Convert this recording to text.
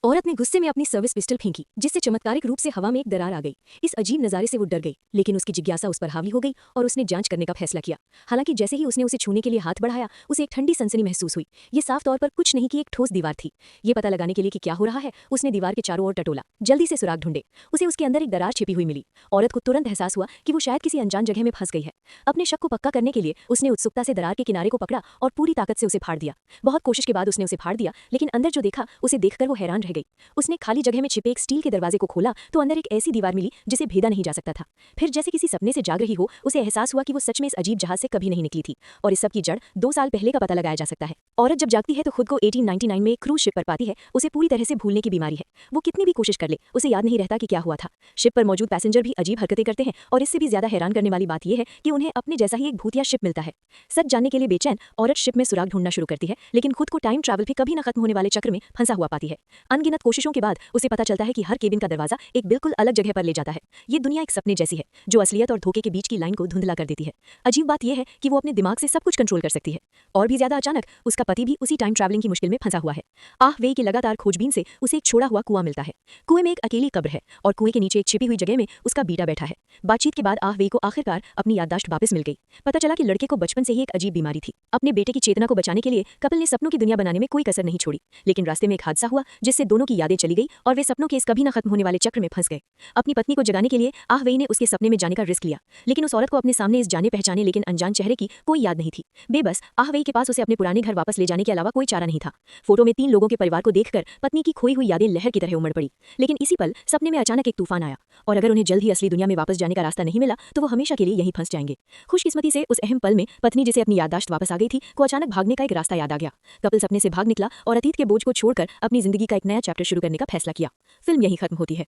औरत ने गुस्से में अपनी सर्विस पिस्टल फेंकी, जिससे चमत्कारिक रूप से हवा में एक दरार आ गई। इस अजीब नज़ारे से वो डर गई, लेकिन उसकी जिज्ञासा उस पर हावी हो गई और उसने जांच करने का फैसला किया। हालांकि जैसे ही उसने उसे छूने के लिए हाथ बढ़ाया, उसे एक ठंडी सनसनी महसूस हुई। ये साफ तौर पर कुछ नहीं कि एक ठोस दीवार थी। ये पता लगाने के लिए कि क्या हो रहा है, उसने दीवार के चारों ओर टटोला, जल्दी से सुराग ढूंढे। उसे उसके अंदर एक दरार छिपी हुई मिली। औरत को तुरंत एहसास हुआ कि वो शायद किसी अनजान जगह में फंस गई है। अपने शक को पक्का करने के लिए उसने उत्सुकता से दरार के किनारे को पकड़ा और पूरी ताकत से उसे फाड़ दिया। बहुत कोशिश के बाद उसने उसे फाड़ दिया, लेकिन अंदर जो देखा उसे देखकर वो हैरान रह गई। उसने खाली जगह में छिपे एक स्टील के दरवाजे को खोला तो अंदर एक ऐसी दीवार मिली जिसे भेदा नहीं जा सकता था। फिर जैसे किसी सपने से जाग रही हो, उसे एहसास हुआ कि वो सच में इस अजीब जहाज से कभी नहीं निकली थी और इस सब की जड़ 2 साल पहले का पता लगाया जा सकता है। औरत जब जागती है तो खुद को 1899 में एक क्रूज शिप पर पाती है। उसे पूरी तरह से भूलने की बीमारी है। वो कितनी भी कोशिश कर ले, उसे याद नहीं रहता कि क्या हुआ था। शिप पर मौजूद पैसेंजर भी अजीब हरकतें करते हैं और इससे भी ज्यादा हैरान करने वाली बात यह है कि उन्हें अपने जैसा ही एक भूतिया शिप मिलता है। सच जानने के लिए बेचैन औरत शिप में सुराग ढूंढना शुरू करती है, लेकिन खुद को टाइम ट्रैवल भी कभी न खत्म होने वाले चक्र में फंसा हुआ पाती है। अनगिनत कोशिशों के बाद उसे पता चलता है कि हर केबिन का दरवाजा एक बिल्कुल अलग जगह पर ले जाता है। ये दुनिया एक सपने जैसी है जो असलियत और धोखे के बीच की लाइन को धुंधला कर देती है। अजीब बात यह है कि वो अपने दिमाग से सब कुछ कंट्रोल कर सकती है। और भी ज्यादा अचानक उसका पति भी उसी टाइम ट्रैवलिंग की मुश्किल में फंसा हुआ है। आह वे की लगातार खोजबीन से उसे एक छोड़ा हुआ कुआं मिलता है। कुएं में एक अकेली कब्र है और कुएं के नीचे एक छिपी हुई जगह में उसका बीटा बैठा है। बातचीत के बाद आह वे को आखिरकार अपनी याददाश्त वापस मिल गई। पता चला कि लड़के को बचपन से ही एक अजीब बीमारी थी। अपने बेटे की चेतना को बचाने के लिए कपिल ने सपनों की दुनिया बनाने में कोई कसर नहीं छोड़ी, लेकिन रास्ते में एक हादसा हुआ जिससे दोनों की यादें चली गई और वे सपनों के इस कभी न खत्म होने वाले चक्र में फंस गए। अपनी पत्नी को जगाने के लिए आह वेई ने उसके सपने में जाने का रिस्क लिया, लेकिन उस औरत को अपने सामने इस जाने पहचाने लेकिन अनजान चेहरे की कोई याद नहीं थी। बेबस आह वेई के पास उसे अपने पुराने घर वापस ले जाने के अलावा कोई चारा नहीं था। फोटो में 3 लोगों के परिवार को देखकर पत्नी की खोई हुई यादें लहर की तरह उमड़ पड़ी, लेकिन इसी पल सपने में अचानक एक तूफान आया और अगर उन्हें जल्द ही असली दुनिया में वापस जाने का रास्ता नहीं मिला तो वो हमेशा के लिए यहीं फंस जाएंगे। खुशकिस्मती से उस अहम पल में पत्नी जिसे अपनी याददाश्त वापस आ गई थी को अचानक भागने का एक रास्ता याद आ गया। कपिल सपने से भाग निकला और अतीत के बोझ को छोड़कर अपनी जिंदगी का एक नया चैप्टर शुरू करने का फैसला किया। फिल्म यहीं खत्म होती है।